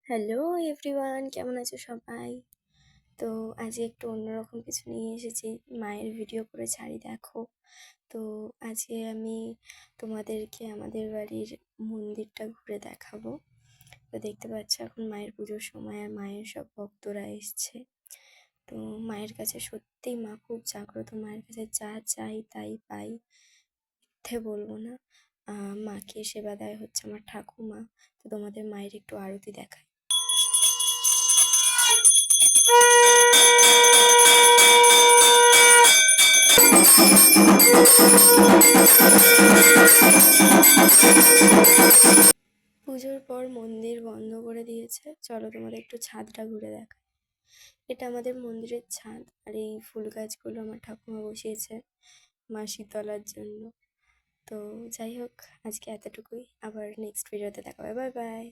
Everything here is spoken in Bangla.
হ্যালো এভরিওয়ান, কেমন আছো সবাই? তো আজকে একটু অন্যরকম কিছু নিয়ে এসেছি, মায়ের ভিডিও করে ছাড়ি দেখো। তো আজকে আমি তোমাদেরকে আমাদের বাড়ির মন্দিরটা ঘুরে দেখাবো। তো দেখতে পাচ্ছ এখন মায়ের পুজোর সময় আর মায়ের সব ভক্তরা এসছে। তো মায়ের কাছে সত্যিই মা খুব জাগ্রত, মায়ের কাছে যা চাই তাই পাই, মিথ্যে বলবো না। মাকে সেবা দেয় হচ্ছে আমার ঠাকুমা। তো তোমাদের মায়ের একটু আরতি দেখায়। পুজোর পর মন্দির বন্ধ করে দিয়েছে, চলো তোমাদের একটু ছাদটা ঘুরে দেখাই। এটা আমাদের মন্দিরের ছাদ, আর এই ফুল গাছগুলো আমার ঠাকুমা বসিয়েছে মা শীতলার জন্য। তো যাই হোক, আজকে এতটুকুই, আবার নেক্সট ভিডিওতে দেখা হবে, বাই বাই।